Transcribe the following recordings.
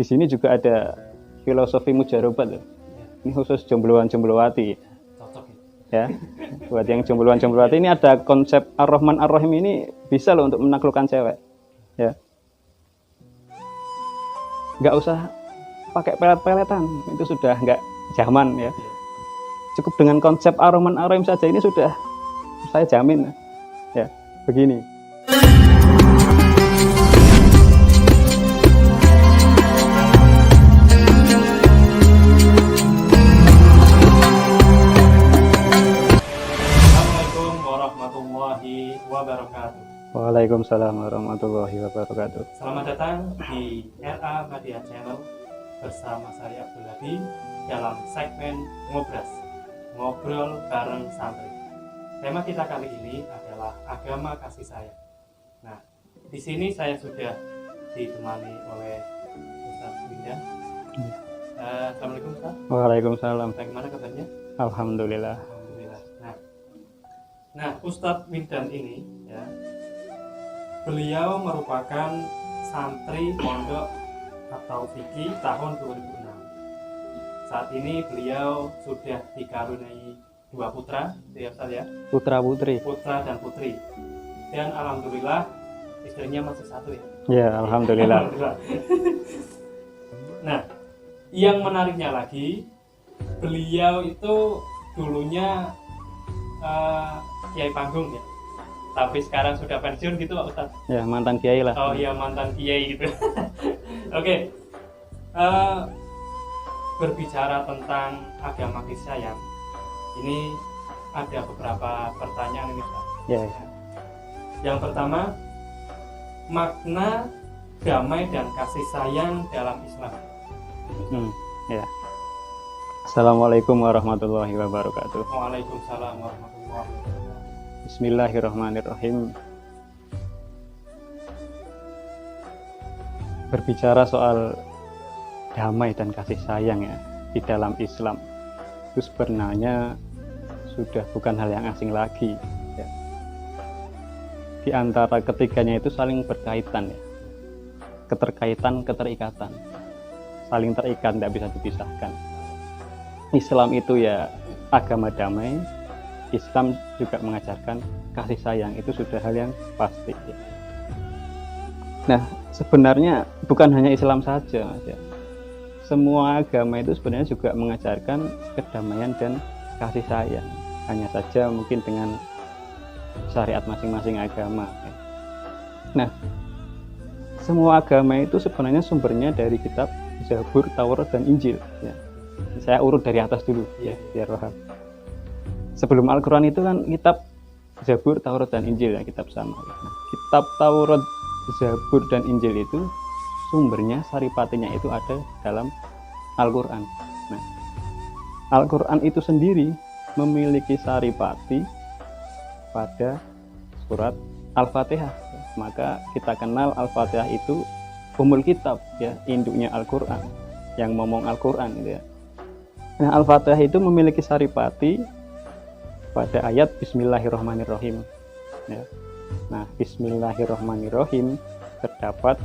Di sini juga ada filosofi mujarobat loh. Ini khusus jombloan-jomblowati. Cocok Ya. Buat yang jombloan-jomblowati ini ada konsep Ar-Rahman Ar-Rahim ini bisa loh untuk menaklukkan cewek. Ya. Nggak usah pakai pelet-peletan, itu sudah nggak zaman ya. Cukup dengan konsep Ar-Rahman Ar-Rahim saja ini sudah saya jamin ya. Begini. Assalamualaikum warahmatullahi wabarakatuh. Waalaikumsalam warahmatullahi wabarakatuh. Selamat datang di RA Media Channel bersama saya Abdul Hadi dalam segmen Ngobras, ngobrol bareng santri. Tema kita kali ini adalah agama kasih sayang. Nah, di sini saya sudah ditemani oleh Ustaz Windan. Assalamualaikum Ustaz. Waalaikumsalam. Bagaimana kabarnya? Alhamdulillah. Alhamdulillah. Nah, Ustadz Windan ini ya, beliau merupakan santri pondok atau fikih tahun 2006. Saat ini beliau sudah dikaruniai 2 putra, ya Ustadz ya, Putra putri. putra dan putri. Dan alhamdulillah istrinya masih 1 ya. Ya, alhamdulillah. Alhamdulillah. Nah, yang menariknya lagi, beliau itu dulunya kiai panggung ya, tapi sekarang sudah pensiun gitu Pak Ustadz. Ya, mantan kiai lah. Oh iya, mantan kiai gitu. Oke. Berbicara tentang agama kasih sayang, ini ada beberapa pertanyaan ini Pak. Ya. Yang pertama, makna damai dan kasih sayang dalam Islam. Ya. Assalamualaikum warahmatullahi wabarakatuh. Waalaikumsalam warahmatullahi wabarakatuh. Bismillahirrahmanirrahim. Berbicara soal damai dan kasih sayang ya di dalam Islam, itu sebenarnya sudah bukan hal yang asing lagi ya. Di antara ketiganya itu saling berkaitan ya. Keterkaitan, keterikatan. Saling terikat, tidak bisa dipisahkan. Islam itu ya agama damai. Islam juga mengajarkan kasih sayang, itu sudah hal yang pasti ya. Nah, sebenarnya bukan hanya Islam saja Mas ya. Semua agama itu sebenarnya juga mengajarkan kedamaian dan kasih sayang. Hanya saja mungkin dengan syariat masing-masing agama ya. Nah, semua agama itu sebenarnya sumbernya dari kitab Zabur, Taurat, dan Injil ya. Saya urut dari atas dulu ya, biar paham. Sebelum Al-Quran itu kan kitab Zabur, Taurat, dan Injil ya, kitab sama. Nah, kitab Taurat, Zabur, dan Injil itu sumbernya, saripatinya itu ada dalam Al-Quran. Nah, Al-Quran itu sendiri memiliki saripati pada surat Al-Fatihah. Maka kita kenal Al-Fatihah itu umul kitab ya, induknya Al-Quran, yang ngomong Al-Quran gitu ya. Nah, Al-Fatihah itu memiliki saripati pada ayat Bismillahirrahmanirrahim ya. Nah, Bismillahirrahmanirrahim terdapat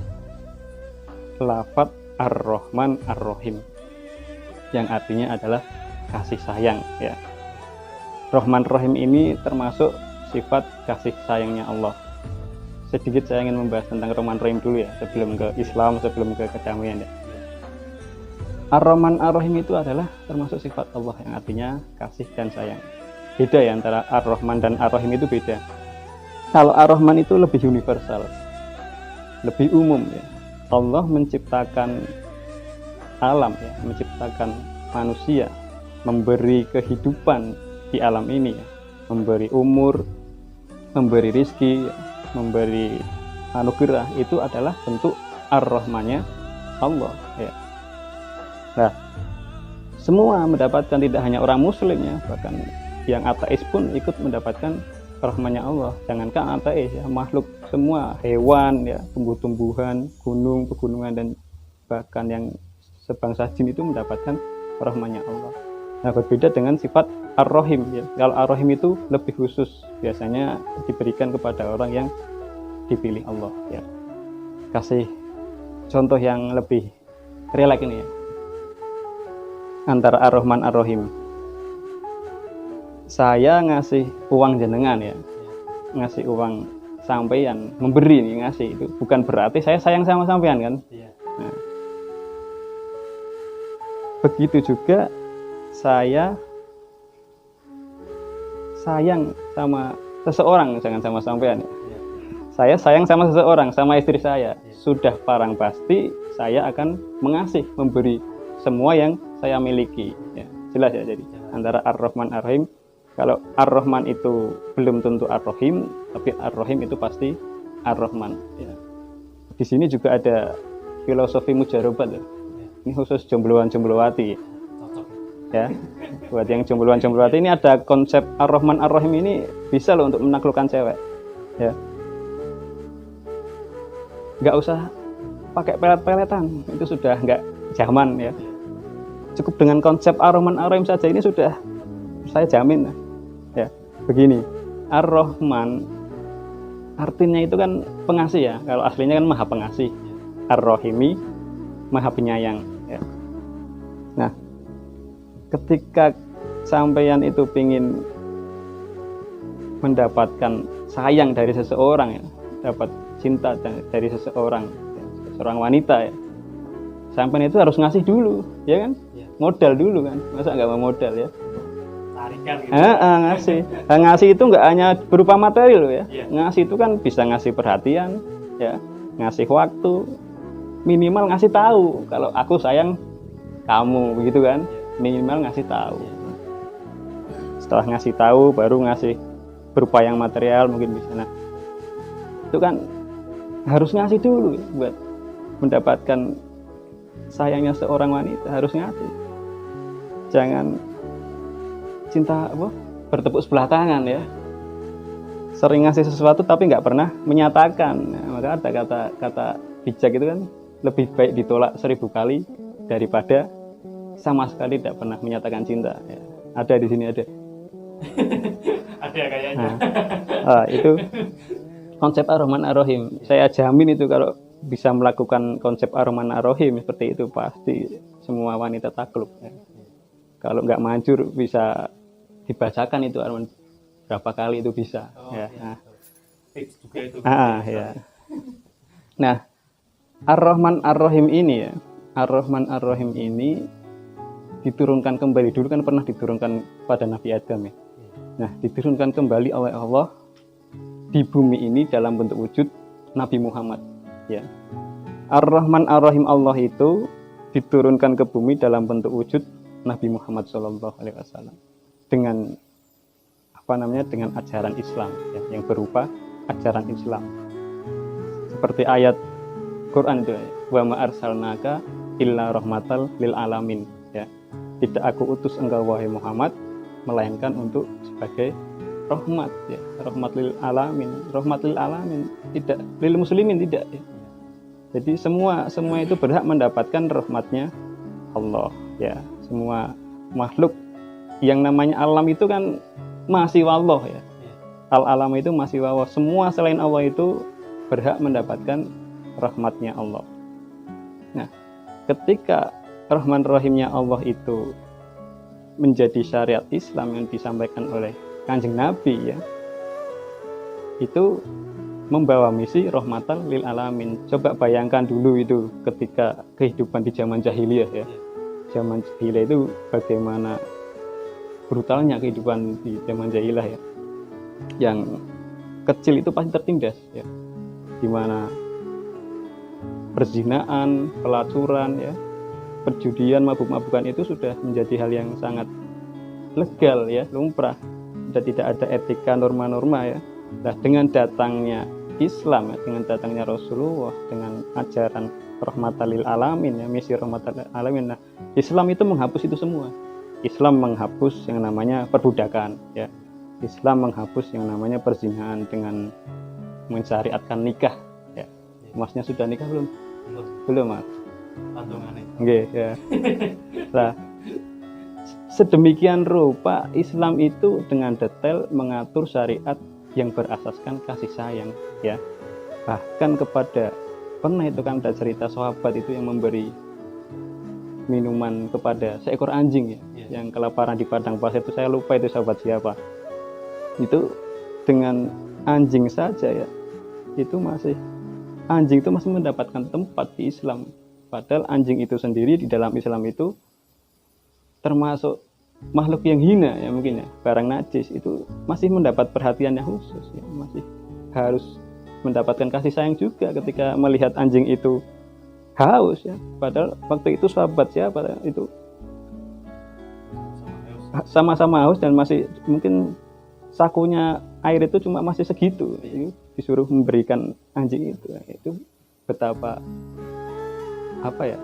lafadz Ar-Rahman Ar-Rahim yang artinya adalah kasih sayang ya. Rahman Rahim ini termasuk sifat kasih sayangnya Allah. Sedikit saya ingin membahas tentang Rahman Rahim dulu ya, sebelum ke Islam, sebelum ke kedamaian ya. Ar-Rahman Ar-Rahim itu adalah termasuk sifat Allah yang artinya kasih dan sayang. Beda ya antara Ar-Rahman dan Ar-Rahim, itu beda. Kalau Ar-Rahman itu lebih universal, lebih umum ya. Allah menciptakan alam ya, menciptakan manusia, memberi kehidupan di alam ini ya. Memberi umur, memberi rizki, memberi anugerah, itu adalah bentuk Ar-Rahmannya Allah ya. Nah, semua mendapatkan, tidak hanya orang muslim ya, bahkan yang ateis pun ikut mendapatkan rahmannya Allah. Jangankan ateis ya, makhluk semua, hewan ya, tumbuh-tumbuhan, gunung, pegunungan, dan bahkan yang sebangsa jin itu mendapatkan rahmannya Allah. Nah, berbeda dengan sifat Ar-Rahim ya. Kalau Ar-Rahim itu lebih khusus, biasanya diberikan kepada orang yang dipilih Allah ya. Kasih contoh yang lebih relate ini ya, antara Ar-Rahman Ar-Rahim. Saya ngasih uang jenengan ya, ngasih uang sampeyan, memberi nih, ngasih, itu bukan berarti saya sayang sama sampeyan kan. Nah, begitu juga saya sayang sama seseorang, jangan sama sampean ya. Saya sayang sama seseorang, sama istri saya, sudah parang pasti saya akan mengasih, memberi semua yang saya miliki ya. Jelas ya, jadi antara Ar-Rahman Ar-Rahim. Kalau Ar-Rahman itu belum tentu Ar-Rahim, tapi Ar-Rahim itu pasti Ar-Rahman ya. Di sini juga ada filosofi mujarobat ya. Ini khusus jombloan-jomblowati ya. Buat yang jombloan-jomblowati, ini ada konsep Ar-Rahman Ar-Rahim, ini bisa loh untuk menaklukkan cewek ya. Nggak usah pakai pelet-peletan, itu sudah nggak zaman ya. Cukup dengan konsep Ar-Rahman Ar-Rahim saja, ini sudah saya jamin ya. Begini, Ar-Rahman artinya itu kan pengasih ya, kalau aslinya kan maha pengasih. Ar-Rahimi maha penyayang ya. Nah, ketika sampeyan itu pingin mendapatkan sayang dari seseorang ya, dapat cinta dari seseorang ya, seorang wanita ya, sampeyan itu harus ngasih dulu ya kan, modal dulu kan, masa nggak mau modal ya. Tarikan gitu. Ngasih. Nah, ngasih itu nggak hanya berupa materi loh ya. Ngasih itu kan bisa ngasih perhatian, ya, ngasih waktu, minimal ngasih tahu kalau aku sayang kamu, begitu kan? Minimal ngasih tahu. Setelah ngasih tahu, baru ngasih berupa yang material mungkin bisa. Nah, itu kan harus ngasih dulu ya, buat mendapatkan sayangnya seorang wanita, harus ngasih. Jangan cinta bertepuk sebelah tangan ya, sering ngasih sesuatu tapi nggak pernah menyatakan ya, maka ada kata bijak itu kan, lebih baik ditolak 1000 kali daripada sama sekali tidak pernah menyatakan cinta ya. Ada di sini ada ada kayaknya. Itu konsep Ar-Rahman Ar-Rahim. Saya jamin itu kalau bisa melakukan konsep Ar-Rahman Ar-Rahim seperti itu, pasti semua wanita takluk ya. Kalau nggak manjur bisa dibacakan itu Ar-Rahman berapa kali itu bisa ya. Nah, juga itu. Ya. Nah, Ar-Rahman Ar-Rahim ini ya, Ar-Rahman Ar-Rahim ini diturunkan kembali, dulu kan pernah diturunkan pada Nabi Adam ya. Nah, diturunkan kembali oleh Allah di bumi ini dalam bentuk wujud Nabi Muhammad ya. Ar-Rahman Ar-Rahim Allah itu diturunkan ke bumi dalam bentuk wujud Nabi Muhammad SAW dengan dengan ajaran Islam ya, yang berupa ajaran Islam. Seperti ayat Quran itu ya, wa ma arsalnaka illa rahmatal lil alamin ya. Tidak aku utus engkau wahai Muhammad melainkan untuk sebagai rahmat ya, rahmat lil alamin, tidak lil muslimin, tidak ya. Jadi semua itu berhak mendapatkan rahmatnya Allah ya. Semua makhluk yang namanya alam itu kan masih wallah ya. Al-alam itu masih wallah. Semua selain Allah itu berhak mendapatkan rahmatnya Allah. Nah, ketika Rahman Rahimnya Allah itu menjadi syariat Islam yang disampaikan oleh Kanjeng Nabi ya, itu membawa misi rahmatan lil alamin. Coba bayangkan dulu itu ketika kehidupan di zaman jahiliyah ya. Zaman jahiliyah itu bagaimana brutalnya kehidupan di zaman jahiliyah ya. Yang kecil itu pasti tertindas ya. Dimana perzinaan, pelacuran ya, perjudian, mabuk-mabukan itu sudah menjadi hal yang sangat legal ya, lumrah. Sudah tidak ada etika, norma-norma ya. Nah, dengan datangnya Islam ya, dengan datangnya Rasulullah, dengan ajaran rahmatan lil alamin ya, misi rahmatan lil alamin. Nah, Islam itu menghapus itu semua. Islam menghapus yang namanya perbudakan ya. Islam menghapus yang namanya perzinahan dengan mensyariatkan nikah ya. Masnya sudah nikah belum? Belum, Mas. Nggih ya. Nah, sedemikian rupa Islam itu dengan detail mengatur syariat yang berasaskan kasih sayang ya. Bahkan kepada, pernah itu kan ada cerita sahabat itu yang memberi minuman kepada seekor anjing ya, yang kelaparan di padang pasir itu, saya lupa itu sahabat siapa. Itu dengan anjing saja ya, anjing itu masih mendapatkan tempat di Islam. Padahal anjing itu sendiri di dalam Islam itu termasuk makhluk yang hina ya, mungkin ya, barang najis, itu masih mendapat perhatian yang khusus ya, masih harus mendapatkan kasih sayang juga ketika melihat anjing itu haus ya. Padahal waktu itu sahabat siapa itu sama-sama haus dan masih mungkin sakunya air itu cuma masih segitu, disuruh memberikan anjing itu. Itu betapa apa ya,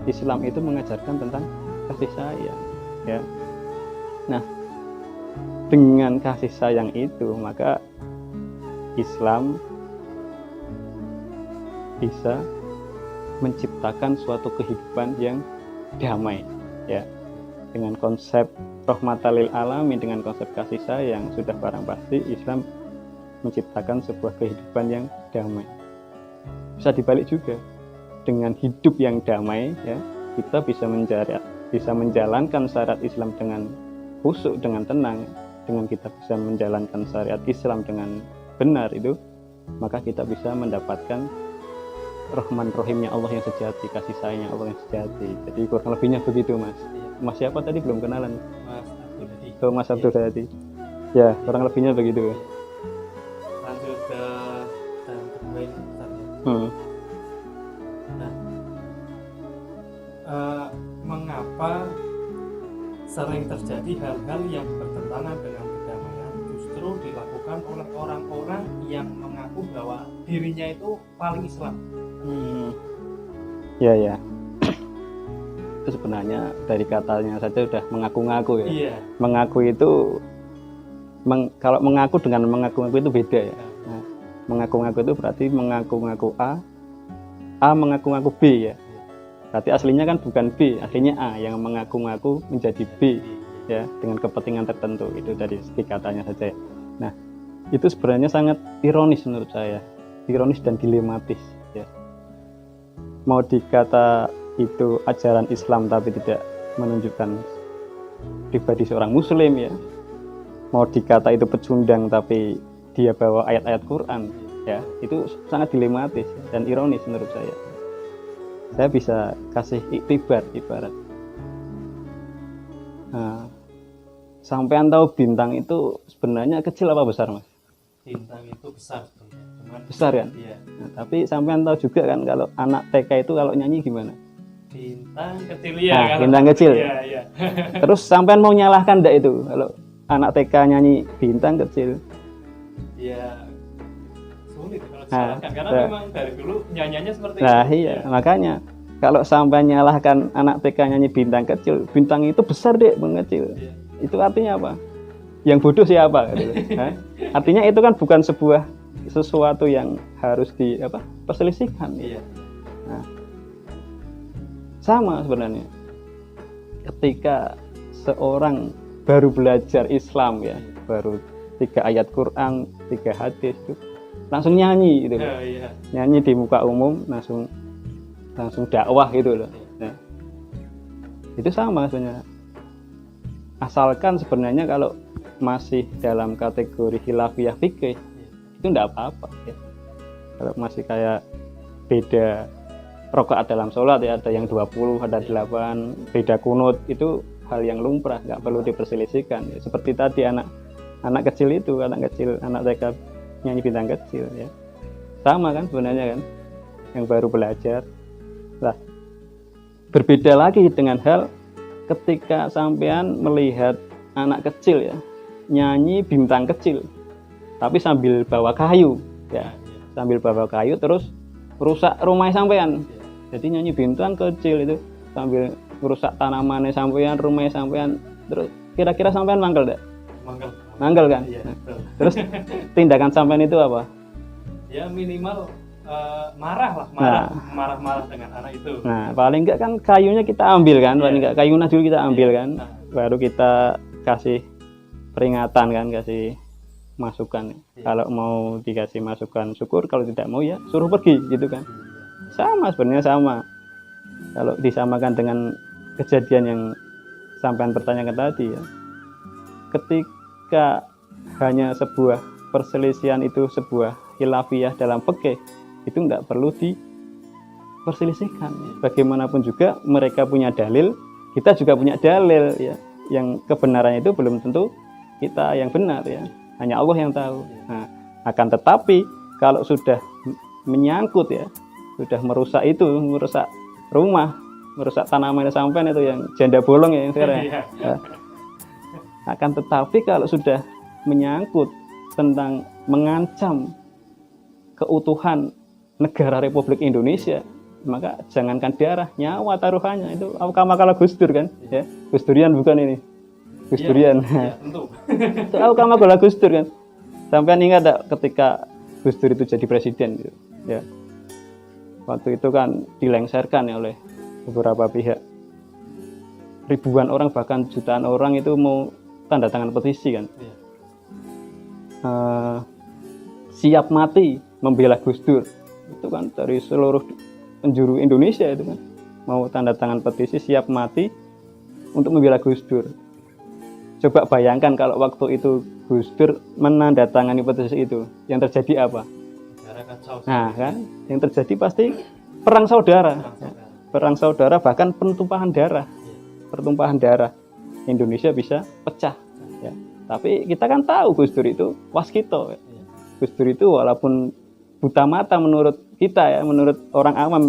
Islam itu mengajarkan tentang kasih sayang ya. Nah, dengan kasih sayang itu maka Islam bisa menciptakan suatu kehidupan yang damai ya. Dengan konsep rahmatan lil alamin, dengan konsep kasih sayang, sudah barang pasti Islam menciptakan sebuah kehidupan yang damai. Bisa dibalik juga, dengan hidup yang damai ya, kita bisa menjalankan syariat Islam dengan khusyuk, dengan tenang. Dengan kita bisa menjalankan syariat Islam dengan benar itu, maka kita bisa mendapatkan Rahman Rahimnya Allah yang sejati, kasih sayangnya Allah yang sejati. Jadi kurang lebihnya begitu Mas. Mas siapa tadi belum kenalan? Mas Abdul Hadi. Oh, Mas Abdul Hadi. Ya, kurang lebihnya begitu. Lanjut ke dan kedua ini mengapa sering terjadi hal-hal yang bertentangan dengan perdamaian justru dilakukan oleh orang-orang yang mengaku bahwa dirinya itu paling Islam? Ya. Itu sebenarnya dari katanya saja sudah mengaku-ngaku ya. Iya. Mengaku itu kalau mengaku dengan mengaku-ngaku itu beda ya. Nah, mengaku-ngaku itu berarti mengaku-ngaku A mengaku-ngaku B ya. Berarti aslinya kan bukan B, aslinya A yang mengaku-ngaku menjadi B ya, dengan kepentingan tertentu. Itu dari segi katanya saja ya. Nah, itu sebenarnya sangat ironis menurut saya. Ironis dan dilematis ya. Mau dikata itu ajaran Islam tapi tidak menunjukkan pribadi seorang muslim ya. Mau dikata itu pecundang tapi dia bawa ayat-ayat Quran ya, itu sangat dilematis dan ironis menurut saya. Saya bisa kasih ibarat. Nah, sampean tahu bintang itu sebenarnya kecil apa besar Mas? Bintang itu besar sebenarnya. Cuman besar kan? Iya. Nah, tapi sampean tahu juga kan kalau anak TK itu kalau nyanyi gimana? Bintang kecil ya. Nah, bintang kecil. Iya. Terus sampean mau nyalahkan enggak itu kalau anak TK nyanyi bintang kecil? Iya. Sulit kalau disalahkan karena memang dari dulu nyanyiannya seperti itu. Nah, iya, makanya kalau sampai nyalahkan anak TK nyanyi bintang kecil, bintang itu besar deh, mengecil. Iya. Itu artinya apa? Yang bodoh siapa? Artinya itu kan bukan sesuatu yang harus perselisihkan. Iya. Nah, sama sebenarnya. Ketika seorang baru belajar Islam ya, baru 3 ayat Quran, 3 hadis itu langsung nyanyi gitu. Iya. Nyanyi di muka umum langsung dakwah gitu loh. Ya. Itu sama sebenarnya. Asalkan sebenarnya kalau masih dalam kategori khilafiyah fikih itu enggak apa-apa ya. Kalau masih kayak beda rakaat dalam sholat ya, ada yang 20, ada 8, beda kunut, itu hal yang lumrah, enggak perlu diperselisihkan ya. Seperti tadi anak kecil itu, anak TK nyanyi bintang kecil ya. Sama kan sebenarnya kan, yang baru belajar. Nah, berbeda lagi dengan hal ketika sampean melihat anak kecil ya nyanyi bintang kecil tapi sambil bawa kayu ya, sambil bawa kayu terus rusak rumah sampean. Jadi nyanyi bintang kecil itu sambil merusak tanamannya sampean, rumahnya sampean, terus kira-kira sampean mangkel enggak? Mangkel kan? Iya, nah, terus tindakan sampean itu apa? Ya minimal marah dengan anak itu. Nah, paling enggak kan kayunya kita ambil kan, paling enggak kayunya dulu kita ambil kan, baru kita kasih peringatan kan, kasih masukan. Kalau mau dikasih masukan syukur, kalau tidak mau ya suruh pergi gitu kan. Sama sebenarnya sama. Kalau disamakan dengan kejadian yang sampean pertanyakan tadi ya, ketika hanya sebuah perselisihan itu sebuah khilafiyah dalam fikih, itu nggak perlu diperselisihkan. Bagaimanapun juga mereka punya dalil, kita juga punya dalil ya, yang kebenarannya itu belum tentu kita yang benar ya, hanya Allah yang tahu. Nah, akan tetapi kalau sudah menyangkut ya, sudah merusak rumah, merusak tanaman sampean itu yang janda bolong ya yang sekarang. Ya. Akan tetapi kalau sudah menyangkut tentang mengancam keutuhan negara Republik Indonesia, maka jangankan darah, nyawa taruhannya. Itu kama-kala Gus Dur kan ya, Gus Durian bukan ini, Gus Durian. Ya, tentu. Itu kama-kala Gus Dur kan. Sampean ingat tak ketika Gus Dur itu jadi presiden gitu, ya. Waktu itu kan dilengserkan ya oleh beberapa pihak. Ribuan orang bahkan jutaan orang itu mau tanda tangan petisi kan. Siap mati membela Gus Dur. Itu kan dari seluruh penjuru Indonesia itu kan mau tanda tangan petisi siap mati untuk membela Gus Dur. Coba bayangkan kalau waktu itu Gus Dur menandatangani petisi itu, yang terjadi apa? Nah kan, yang terjadi pasti perang saudara. Perang saudara, bahkan pertumpahan darah. Pertumpahan darah. Indonesia bisa pecah. Ya. Tapi kita kan tahu Gus Dur itu waskito. Ya. Gus Dur itu walaupun buta mata menurut kita ya, menurut orang awam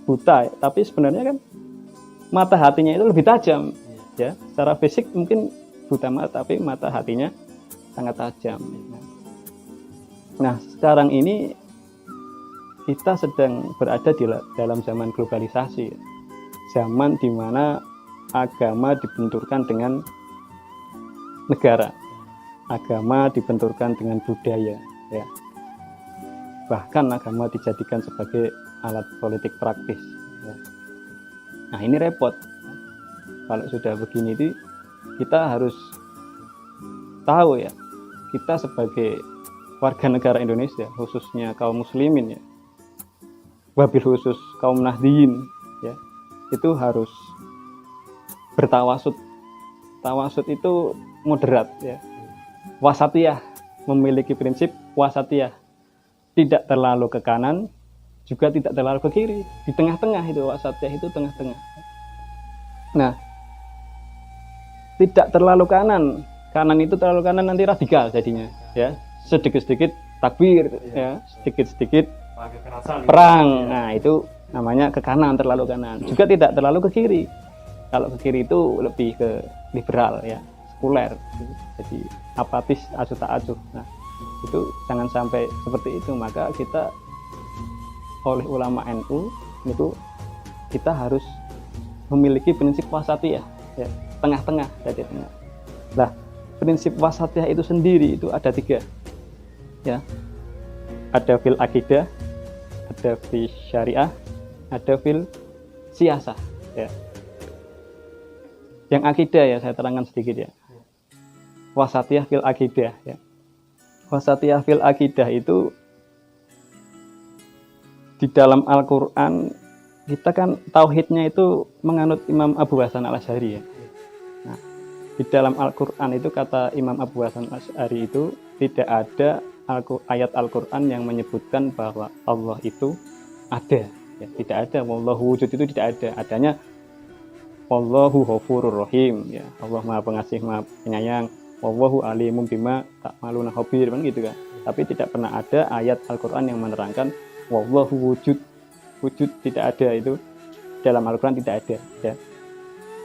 buta, ya, tapi sebenarnya kan mata hatinya itu lebih tajam. Ya, secara fisik mungkin buta mata, tapi mata hatinya sangat tajam. Nah, sekarang ini kita sedang berada di dalam zaman globalisasi, zaman di mana agama dibenturkan dengan negara, agama dibenturkan dengan budaya, ya. Bahkan agama dijadikan sebagai alat politik praktis. Ya. Nah, ini repot. Kalau sudah begini itu kita harus tahu ya, kita sebagai warga negara Indonesia, khususnya kaum muslimin ya, wabil khusus kaum Nahdliyin ya, itu harus bertawasud. Tawasud itu moderat ya, wasatiyah, memiliki prinsip wasatiyah, tidak terlalu ke kanan juga tidak terlalu ke kiri, di tengah-tengah. Itu wasatiyah, itu tengah-tengah. Nah, tidak terlalu kanan itu terlalu kanan nanti radikal jadinya ya, sedikit-sedikit takbir ya, sedikit-sedikit perang. Nah, itu namanya ke kanan, terlalu kanan. Juga tidak terlalu ke kiri. Kalau ke kiri itu lebih ke liberal ya, sekuler. Jadi apatis, acuh tak acuh. Nah, itu jangan sampai seperti itu. Maka kita oleh ulama NU itu kita harus memiliki prinsip wasatiyah ya, tengah-tengah, jadi tengah. Nah, prinsip wasatiyah itu sendiri itu ada 3 ya. Ada fil akidah, ada fil syariah, ada fil siasah ya. Yang akidah ya saya terangkan sedikit ya. Wasatiyah fil akidah ya. Wasatiyah fil akidah itu di dalam Al-Qur'an kita kan tauhidnya itu menganut Imam Abu Hasan Al-Asy'ari ya. Nah, di dalam Al-Qur'an itu kata Imam Abu Hasan Al-Asy'ari itu tidak ada ayat Al-Qur'an yang menyebutkan bahwa Allah itu ada ya, tidak ada. Wallahu wujud itu tidak ada. Adanya Wallahu ghafurur rahim ya. Allah Maha Pengasih, Maha Penyayang. Wallahu alimun bima ta'maluna khabir, kan gitu kan. Tapi tidak pernah ada ayat Al-Qur'an yang menerangkan wallahu wujud. Wujud tidak ada, itu dalam Al-Qur'an tidak ada ya.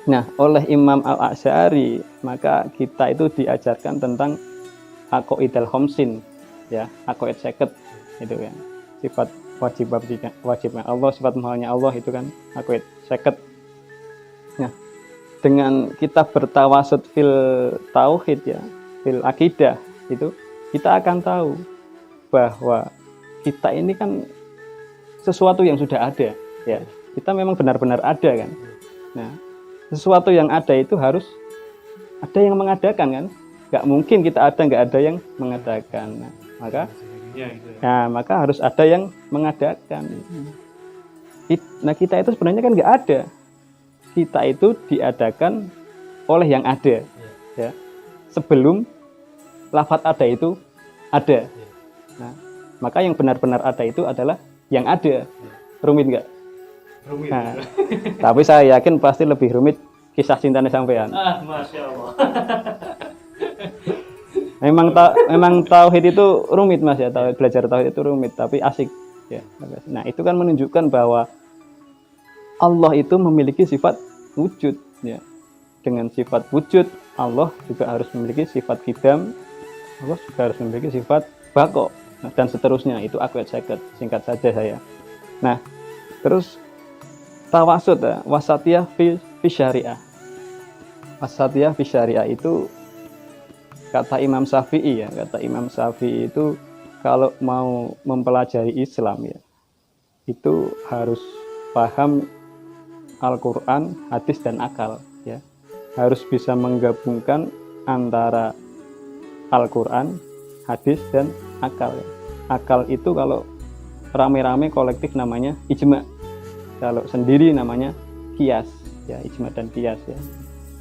Nah, oleh Imam Al-Asy'ari maka kita itu diajarkan tentang aqaidul khamsin ya, aqaid 50 itu kan. Sifat wajibnya Allah, sifat muhalnya Allah itu kan aqaid 50. Nah, dengan kita bertawasud fil tauhid ya, fil akidah itu kita akan tahu bahwa kita ini kan sesuatu yang sudah ada ya. Kita memang benar-benar ada kan. Nah, sesuatu yang ada itu harus ada yang mengadakan kan. Gak mungkin kita ada nggak ada yang mengadakan. Nah, maka harus ada yang mengadakan. Nah, kita itu sebenarnya kan nggak ada. kita itu diadakan oleh yang ada, ya. Sebelum lafadz ada itu ada. Nah, maka yang benar-benar ada itu adalah yang ada. Rumit nggak? Rumit. Nah, tapi saya yakin pasti lebih rumit kisah cintanya sampean. Masya Allah. Memang tauhid itu rumit Mas ya, belajar tauhid itu rumit tapi asik ya. Nah, itu kan menunjukkan bahwa Allah itu memiliki sifat wujud ya. Dengan sifat wujud, Allah juga harus memiliki sifat qidam, Allah juga harus memiliki sifat baqo, dan seterusnya. Itu akwat singkat saja saya. Nah, terus tawasud ya, wasatiyah fi syariah. Wasatiyah fi syariah itu kata Imam Syafi'i ya, kata Imam Syafi'i itu kalau mau mempelajari Islam ya, itu harus paham Al-Quran, hadis dan akal ya. Harus bisa menggabungkan antara Al-Quran, hadis dan akal ya. Akal itu kalau rame-rame kolektif namanya ijma. Kalau sendiri namanya qiyas ya, ijma dan qiyas ya.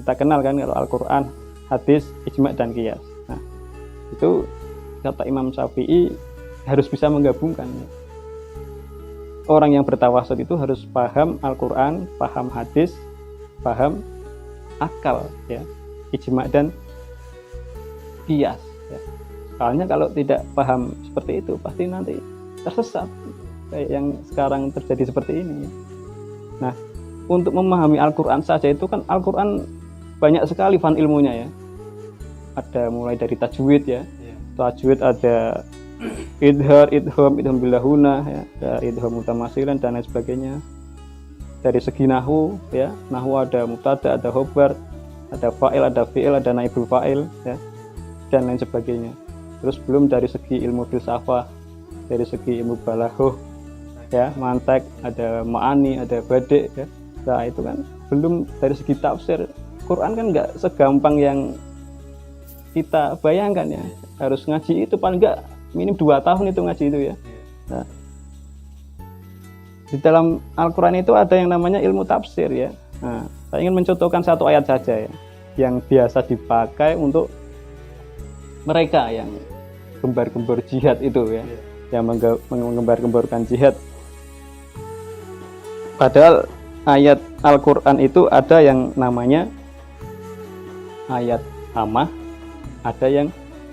Kita kenal kan kalau Al-Quran, hadis, ijma dan qiyas. Nah, itu kata Imam Syafi'i harus bisa menggabungkan ya. Orang yang bertawasud itu harus paham Al-Quran, paham hadis, paham akal ya, ijma dan qiyas ya. Soalnya kalau tidak paham seperti itu pasti nanti tersesat kayak yang sekarang terjadi seperti ini. Nah, untuk memahami Al-Quran saja itu kan Al-Quran banyak sekali fan ilmunya ya. Ada mulai dari tajwid ya. Tajwid ada idhar, idham billahuna ya, ada idham mutamasilan dan lain sebagainya. Dari segi nahwu ya, nahwu ada mubtada, ada khobar, ada fa'il, ada fi'il, ada naibul fa'il ya, dan lain sebagainya. Terus belum dari segi ilmu filsafah, dari segi ilmu balaghah ya, mantek, ada ma'ani, ada badi ya. Nah, itu kan belum dari segi tafsir. Quran kan nggak segampang yang kita bayangkan ya. Harus ngaji itu paling nggak minim 2 tahun itu ngaji itu ya. Nah, di dalam Al-Quran itu ada yang namanya ilmu tafsir ya. Nah, saya ingin mencontohkan satu ayat saja ya, yang biasa dipakai untuk mereka yang gembar-gembor jihad itu ya, yang menggembar-gemborkan jihad. Padahal ayat Al-Quran itu ada yang namanya ayat amah, ada yang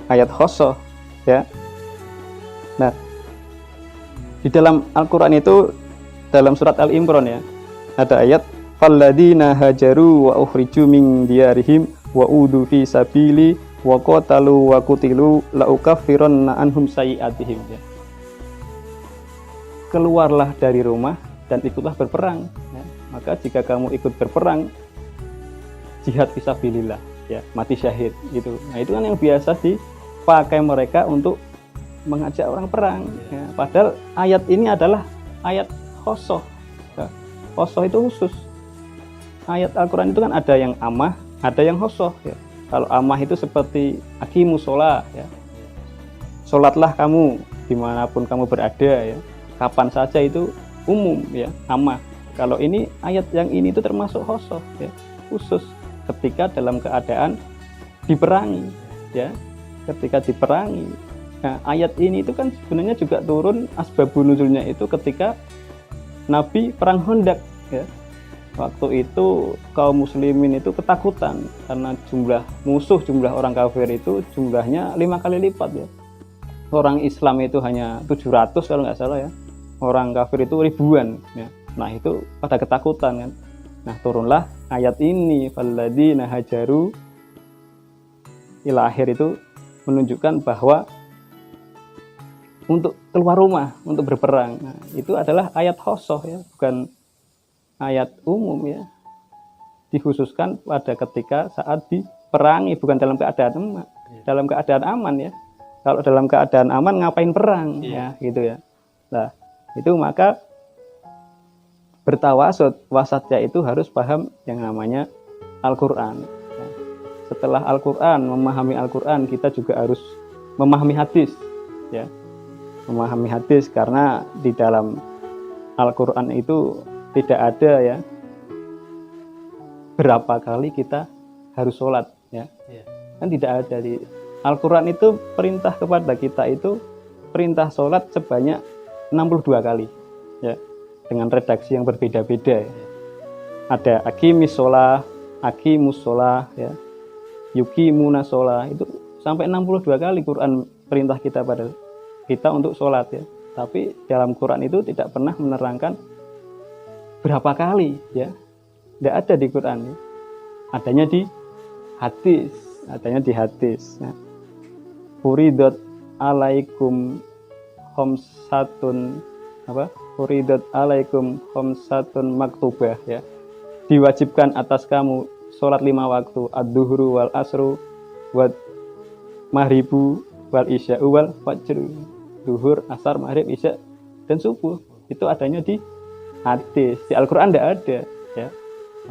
ayat khosoh ya. Nah, di dalam Al-Quran itu dalam surat Al-Imran ya, ada ayat falladzina hajaru wa ukhriju min diyarihim wa udu fi sabili wa qatalu wa qutilu la ukaffiranna anhum sayiatihim ya. Keluarlah dari rumah dan ikutlah berperang ya. Maka jika kamu ikut berperang, jihad fisabilillah ya, mati syahid gitu. Nah, itu kan yang biasa dipakai mereka untuk mengajak orang perang ya. Padahal ayat ini adalah ayat khosoh ya. Khosoh itu khusus. Ayat Al-Quran itu kan ada yang amah, ada yang khosoh ya. Kalau amah itu seperti aqimus sholat ya, sholatlah kamu dimanapun kamu berada ya, kapan saja, itu umum ya, amah. Kalau ini ayat yang ini itu termasuk khosoh ya, khusus ketika dalam keadaan diperangi ya, ketika diperangi. Nah, ayat ini itu kan sebenarnya juga turun asbabun nuzulnya itu ketika Nabi perang Khandaq ya. Waktu itu kaum muslimin itu ketakutan karena jumlah musuh, jumlah orang kafir itu jumlahnya 5 kali lipat ya. Orang Islam itu hanya 700 kalau nggak salah ya. Orang kafir itu ribuan ya. Nah, itu pada ketakutan kan. Nah, turunlah ayat ini falladzina hajaru ila akhir, itu menunjukkan bahwa untuk keluar rumah, untuk berperang. Nah, itu adalah ayat khosoh ya, bukan ayat umum ya. Dikhususkan pada ketika saat diperangi, bukan dalam keadaan aman. Dalam keadaan aman ya. Kalau dalam keadaan aman ngapain perang ya, gitu ya. Nah, itu maka bertawasud, wasatnya itu harus paham yang namanya Al-Quran. Ya. Setelah Al-Quran, memahami Al-Quran, kita juga harus memahami hadis ya. Memahami hadis, karena di dalam Al-Quran itu tidak ada ya berapa kali kita harus sholat, ya. Iya. Kan tidak ada di Al-Quran itu perintah kepada kita itu perintah sholat sebanyak 62 kali, ya, dengan redaksi yang berbeda-beda, ya. Ada aqimis sholah, aqimus sholah, ya, yuqimuna sholah, itu sampai 62 kali Quran perintah kita pada kita untuk sholat, ya. Tapi dalam Quran itu tidak pernah menerangkan berapa kali, ya. Tidak ada di Quran, ya. Adanya di hadis, ya. Furidat alaikum khamsatun Furidat alaikum khamsatun maktubah, ya. Diwajibkan atas kamu sholat 5 waktu, ad-duhru wal asru wal maghribu wal isya'u wal fajru. Duhur, asar, maghrib, isya, dan subuh. Itu adanya di hadis. Di Al-Quran tidak ada, ya.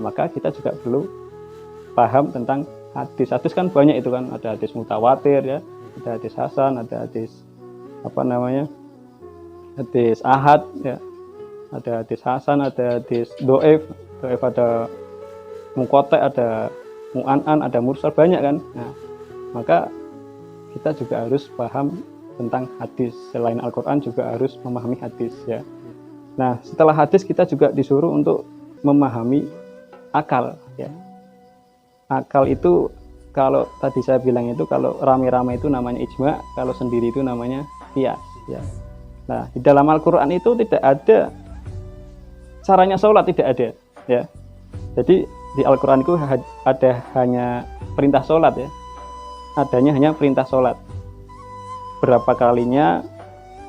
Maka kita juga perlu paham tentang hadis. Hadis kan banyak itu kan, ada hadis mutawatir, ya, ada hadis hasan, ada hadis hadis ahad, ya, ada hadis hasan, ada hadis do'if, ada muqatta', ada mu'an'an, ada mursal, banyak kan. Nah, maka kita juga harus paham tentang hadis. Selain Al-Quran juga harus memahami hadis, ya. Nah, setelah hadis kita juga disuruh untuk memahami akal, ya. Akal itu kalau tadi saya bilang itu kalau rame-rame itu namanya ijma, kalau sendiri itu namanya qiyas, ya. Nah, di dalam Al-Quran itu tidak ada caranya sholat, tidak ada, ya. Jadi di Al-Quran itu ada hanya perintah sholat, ya. Adanya hanya perintah sholat. Berapa kalinya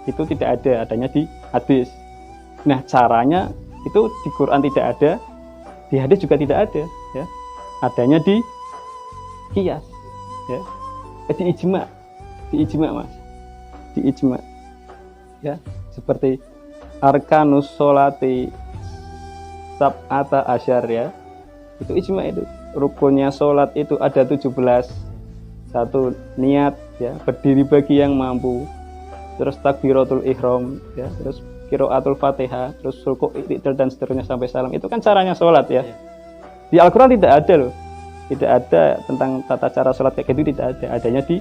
itu tidak ada, adanya di hadis. Nah, caranya itu di Quran tidak ada, di hadis juga tidak ada, ya. Adanya di qiyas, ya. Di ijma, Mas. Di ijma, ya. Seperti arkanus sholati sab'ata asyar, ya. Itu ijma itu. Rukunnya sholat itu ada 17. Satu, niat, ya, berdiri bagi yang mampu. Terus takbiratul ihram, ya, terus qiraatul Fatihah, terus ruku', i'tidal, dan seterusnya sampai salam. Itu kan caranya sholat, ya. Di Al-Quran tidak ada loh. Tidak ada tentang tata cara sholat kayak gitu, tidak ada. Adanya di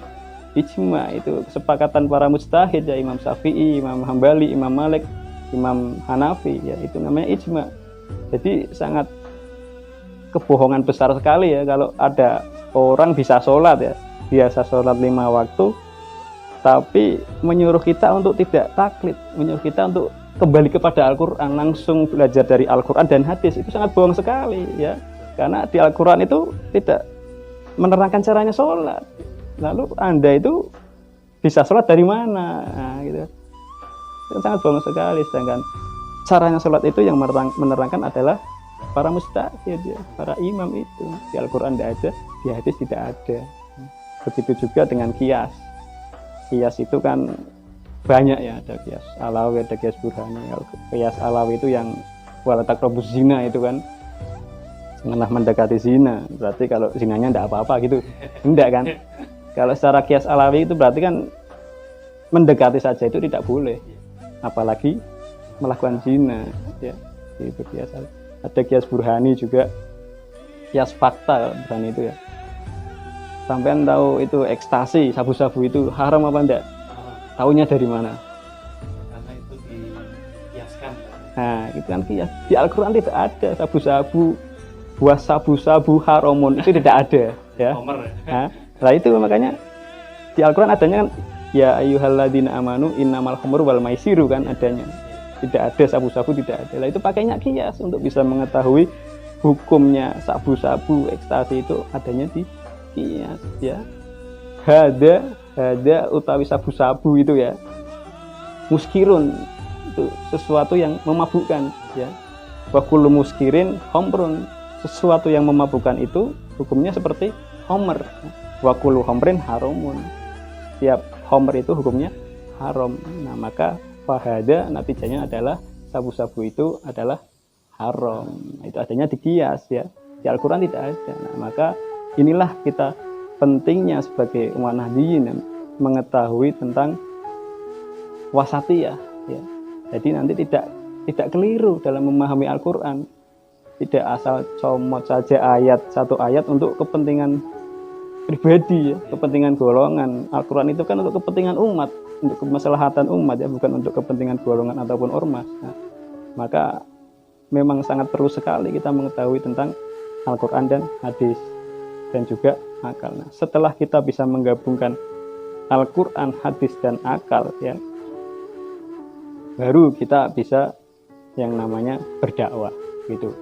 ijma, itu kesepakatan para mujtahid, ya, Imam Syafi'i, Imam Hambali, Imam Malik, Imam Hanafi, ya, itu namanya ijma. Jadi sangat kebohongan besar sekali, ya, kalau ada orang bisa sholat, ya, biasa sholat 5 waktu, tapi menyuruh kita untuk tidak taklid, menyuruh kita untuk kembali kepada Al-Quran, langsung belajar dari Al-Quran dan hadis. Itu sangat bohong sekali, ya. Karena di Al-Quran itu tidak menerangkan caranya sholat. Lalu Anda itu bisa sholat dari mana? Nah, gitu. Itu sangat bohong sekali. Sedangkan caranya sholat itu yang menerangkan adalah para mujtahid, ya, para imam itu. Di Al-Quran tidak ada, di hadis tidak ada. Begitu juga dengan qiyas. Qiyas itu kan banyak, ya, ada qiyas alawi, ada qiyas burhani. Qiyas alawi itu yang wala taqrabuz zina, itu kan janganlah mendekati zina. Berarti kalau zinanya tidak apa-apa gitu. Enggak kan? Kalau secara qiyas alawi itu berarti kan mendekati saja itu tidak boleh. Apalagi melakukan zina, ya. Itu qiyas alawi. Ada qiyas burhani juga. Qiyas fakta burhani itu, ya. Sampean tahu itu ekstasi, sabu-sabu itu haram apa enggak? Taunya dari mana? Karena itu dikiaskan. Nah, itu kan qiyas. Di Al-Quran tidak ada sabu-sabu, buah sabu-sabu haramun, itu tidak ada, ya. Nah, itu makanya di Al-Quran adanya kan ya ayyuhalladzina amanu innamal khamru wal maisiru, kan adanya. Tidak ada sabu-sabu, tidak ada. Lah itu pakainya qiyas untuk bisa mengetahui hukumnya sabu-sabu, ekstasi itu adanya di qiyas, ya. Hada utawi sabu-sabu itu, ya, muskirun, itu sesuatu yang memabukkan, ya. Wa kullu muskirin khamrun, sesuatu yang memabukkan itu hukumnya seperti khamr. Wa kullu khamrin haramun, setiap khamr itu hukumnya haram. Nah, maka fahada natijanya adalah sabu-sabu itu adalah haram. Itu adanya di qiyas, ya. Di Al-Quran tidak ada. Nah, maka inilah kita pentingnya sebagai umat Nahdliyin mengetahui tentang wasatiyah, ya. Jadi nanti tidak keliru dalam memahami Al-Quran. tidak asal comot saja satu ayat untuk kepentingan pribadi ya, kepentingan golongan. Al-Quran itu kan untuk kepentingan umat, untuk kemaslahatan umat ya, bukan untuk kepentingan golongan ataupun ormas. Nah, maka memang sangat perlu sekali kita mengetahui tentang Al-Quran dan hadis dan juga akal. Nah, setelah kita bisa menggabungkan Al-Quran, hadis dan akal ya, baru kita bisa yang namanya berdakwah gitu.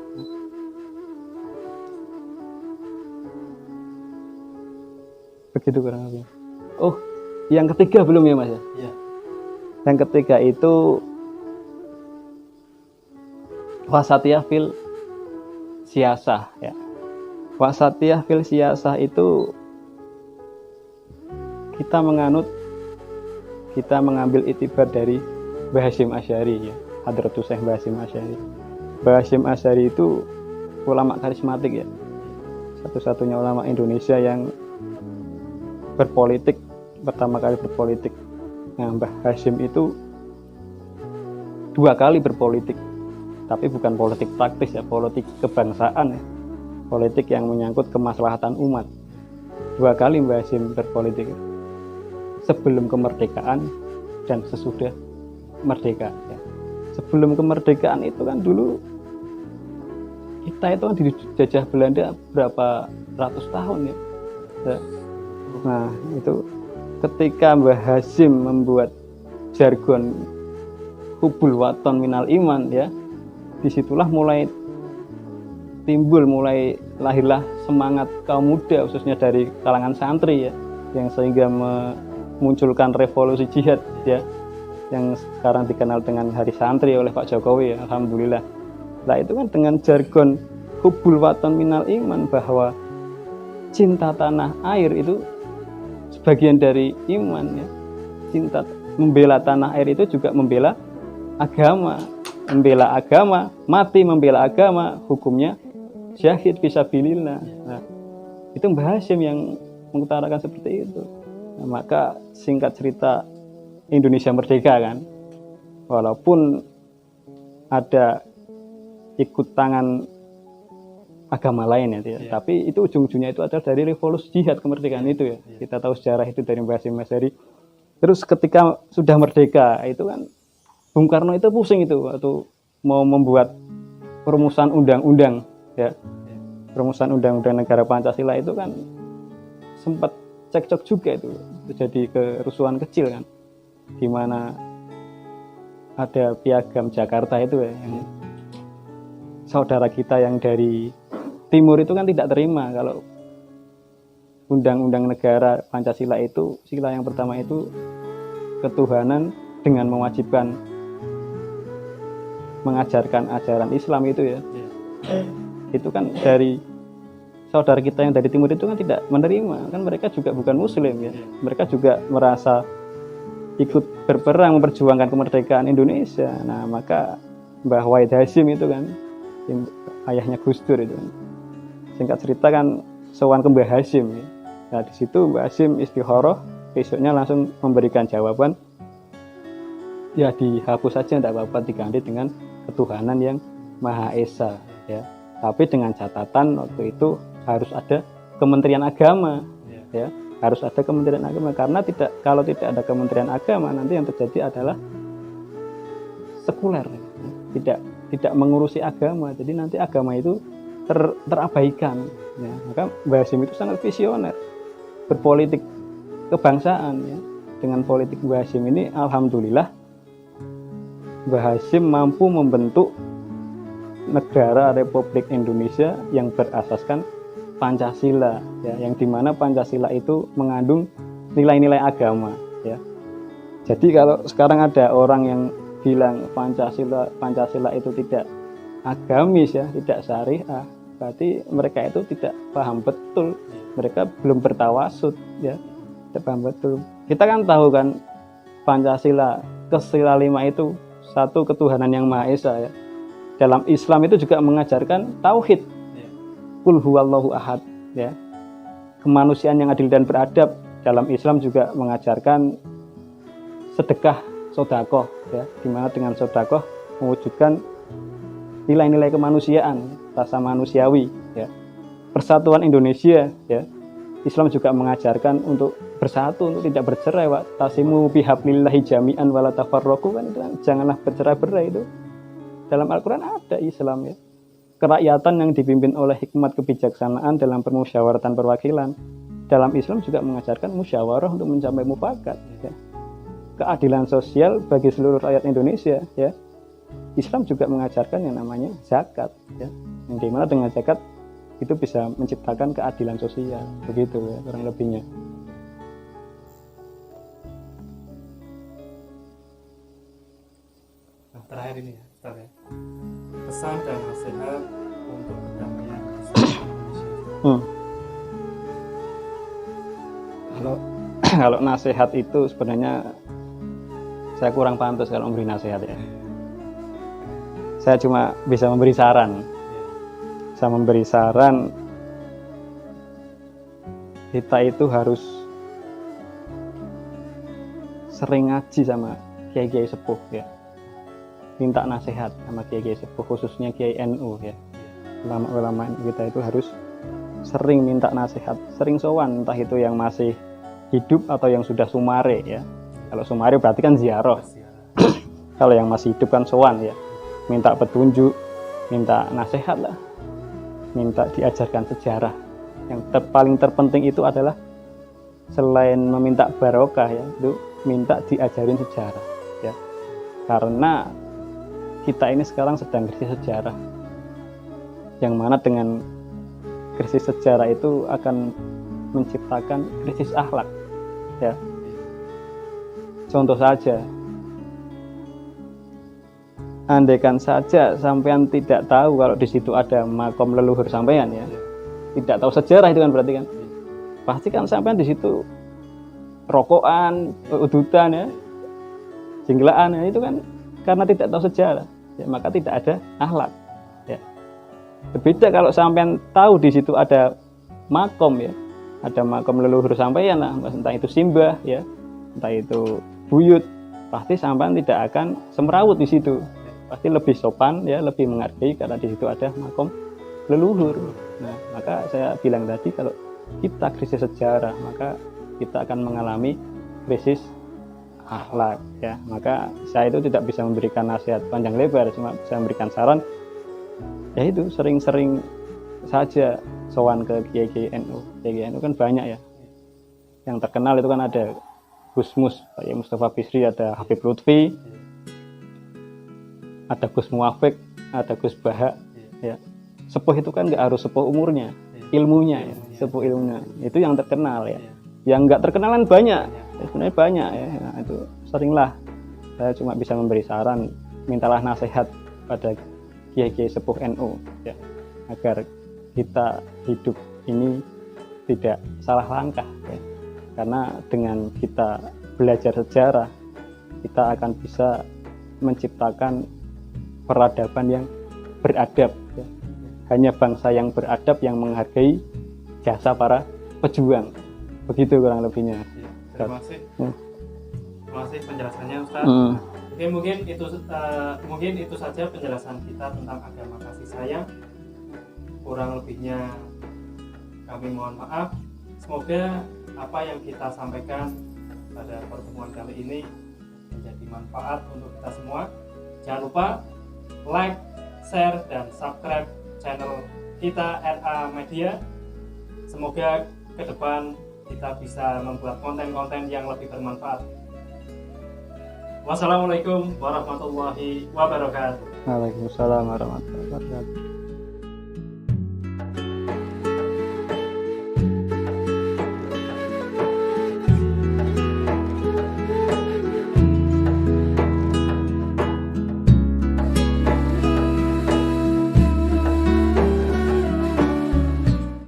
Begitu kurang lebih. Oh, yang ketiga belum ya Mas ya? Iya. Yang ketiga itu wasatiyah fil siyasah ya. Wasatiyah fil siyasah itu kita mengambil itibar dari Mbah Hasyim Asy'ari ya, Hadratus Syekh Mbah Hasyim Asy'ari. Mbah Hasyim Asy'ari itu ulama karismatik ya, satu-satunya ulama Indonesia yang berpolitik, pertama kali berpolitik. Nah, Mbah Hasyim itu 2 kali berpolitik, tapi bukan politik praktis ya, politik kebangsaan ya, politik yang menyangkut kemaslahatan umat. 2 kali Mbah Hasyim berpolitik, sebelum kemerdekaan dan sesudah merdeka ya. Sebelum kemerdekaan itu kan dulu kita itu kan dijajah Belanda berapa ratus tahun ya. Nah itu ketika Mbah Hasyim membuat jargon hubul waton minal iman ya, disitulah mulai lahirlah semangat kaum muda khususnya dari kalangan santri ya, yang sehingga memunculkan revolusi jihad ya, yang sekarang dikenal dengan Hari Santri oleh Pak Jokowi ya, alhamdulillah. Nah itu kan dengan jargon hubul waton minal iman, bahwa cinta tanah air itu sebagian dari iman ya. Cinta membela tanah air itu juga membela agama. Membela agama, mati membela agama, hukumnya syahid fisabilillah. Nah, itu Mbah Hasyim yang mengutarakan seperti itu. Nah, maka singkat cerita Indonesia merdeka kan, walaupun ada ikut tangan agama lain ya, tapi itu ujung-ujungnya itu adalah dari revolusi jihad kemerdekaan itu ya. Kita tahu sejarah itu dari Mbah Hasyim Asy'ari. Terus ketika sudah merdeka itu kan Bung Karno itu pusing itu waktu mau membuat perumusan undang-undang ya, perumusan undang-undang negara Pancasila itu kan sempat cekcok juga itu, terjadi kerusuhan kecil kan, di mana ada Piagam Jakarta itu ya, yang saudara kita yang dari timur itu kan tidak terima kalau undang-undang negara Pancasila itu sila yang pertama itu ketuhanan dengan mewajibkan mengajarkan ajaran Islam itu ya. Itu kan dari saudara kita yang dari timur itu kan tidak menerima, kan mereka juga bukan muslim ya. Mereka juga merasa ikut berperang memperjuangkan kemerdekaan Indonesia. Nah, maka Mbah Wahid Hasyim itu kan ayahnya Gus Dur itu kan, singkat cerita kan sowan ke Mbah Hasyim ya. Nah, di situ Mbah Hasyim istikharah, besoknya langsung memberikan jawaban, ya dihapus saja tidak apa-apa, diganti dengan ketuhanan yang Maha Esa ya. Tapi dengan catatan waktu itu harus ada Kementerian Agama ya, harus ada Kementerian Agama, karena kalau tidak ada Kementerian Agama nanti yang terjadi adalah sekuler, tidak mengurusi agama, jadi nanti agama itu terabaikan ya. Maka Mbah Hasyim itu sangat visioner berpolitik kebangsaan ya. Dengan politik Mbah Hasyim ini alhamdulillah Mbah Hasyim mampu membentuk negara Republik Indonesia yang berasaskan Pancasila ya, yang dimana Pancasila itu mengandung nilai-nilai agama ya. Jadi kalau sekarang ada orang yang bilang Pancasila itu tidak agamis ya, tidak syariah, berarti mereka itu tidak paham betul, mereka belum bertawasud ya, tidak paham betul. Kita kan tahu kan Pancasila kesila 5 itu satu ketuhanan yang Maha Esa ya. Dalam Islam itu juga mengajarkan tauhid, Qul huwallahu ahad ya, kemanusiaan yang adil dan beradab. Dalam Islam juga mengajarkan sedekah, sedekah ya, dimana dengan sedekah mewujudkan nilai-nilai kemanusiaan. rasa manusiawi ya. Persatuan Indonesia ya. Islam juga mengajarkan untuk bersatu, untuk tidak bercerai. Wa tasimu bihablillahi jami'an wala tafarraqu, kan itu kan janganlah bercerai-berai itu. Dalam Al-Qur'an ada Islam ya. Kerakyatan yang dipimpin oleh hikmat kebijaksanaan dalam permusyawaratan perwakilan. Dalam Islam juga mengajarkan musyawarah untuk mencapai mufakat ya. Keadilan sosial bagi seluruh rakyat Indonesia ya. Islam juga mengajarkan yang namanya zakat ya. Yang dimana dengan zakat itu bisa menciptakan keadilan sosial, begitu ya kurang lebihnya. Nah, terakhir ini ya, Ustaz ya. Pesan dan nasihat untuk perdamaian di Indonesia. Kalau nasihat itu sebenarnya saya kurang pantas kalau memberi nasihat ya. Saya cuma bisa memberi saran. Saya memberi saran kita itu harus sering ngaji sama kiai-kiai sepuh ya. Minta nasihat sama kiai-kiai sepuh, khususnya kiai NU ya. Ulama-ulama kita itu harus sering minta nasihat, sering sowan, entah itu yang masih hidup atau yang sudah sumare ya. Kalau sumare berarti kan ziarah. Kalau yang masih hidup kan sowan ya. Minta petunjuk, minta nasihat lah. Minta diajarkan sejarah. Yang paling terpenting itu adalah selain meminta barokah ya, itu minta diajarin sejarah ya. Karena kita ini sekarang sedang krisis sejarah. Yang mana dengan krisis sejarah itu akan menciptakan krisis akhlak ya. Contoh saja, andaikan saja sampean tidak tahu kalau di situ ada makom leluhur sampean ya, tidak tahu sejarah itu kan berarti kan, pasti kan sampean di situ rokokan, udutan ya, jinglaan ya, itu kan karena tidak tahu sejarah ya, maka tidak ada akhlak ya. Berbeda kalau sampean tahu di situ ada makom ya, ada makom leluhur sampean lah, entah itu simbah ya, entah itu buyut, pasti sampean tidak akan semrawut di situ. Pasti lebih sopan ya, lebih menghargai karena di situ ada makom leluhur. Nah, maka saya bilang tadi kalau kita krisis sejarah, maka kita akan mengalami krisis akhlak ya. Maka saya itu tidak bisa memberikan nasihat panjang lebar, cuma bisa memberikan saran ya, itu sering-sering saja sowan ke kiai NU. Kiai NU kan banyak ya. Yang terkenal itu kan ada Gusmus, Pak Mustafa Bisri, ada Habib Lutfi, ada Gus Muafik, ada Gus Bahak ya. Sepuh itu kan nggak harus sepuh umurnya, ilmunya ya, sepuh ilmunya itu yang terkenal ya. Yang nggak terkenal kan banyak ya, sebenarnya banyak ya. Nah, itu seringlah saya cuma bisa memberi saran, mintalah nasihat pada kiai-kiai sepuh NU ya, agar kita hidup ini tidak salah langkah ya. Karena dengan kita belajar sejarah, kita akan bisa menciptakan peradaban yang beradab ya. Hanya bangsa yang beradab yang menghargai jasa para pejuang. Begitu kurang lebihnya. Terima kasih. Terima kasih penjelasannya, Ustaz. Oke, mungkin itu saja penjelasan kita tentang agama kasih sayang. Kurang lebihnya kami mohon maaf. Semoga apa yang kita sampaikan pada pertemuan kali ini menjadi manfaat untuk kita semua. Jangan lupa like, share, dan subscribe channel kita RA Media. Semoga ke depan kita bisa membuat konten-konten yang lebih bermanfaat. Wassalamualaikum warahmatullahi wabarakatuh. Waalaikumsalam warahmatullahi wabarakatuh.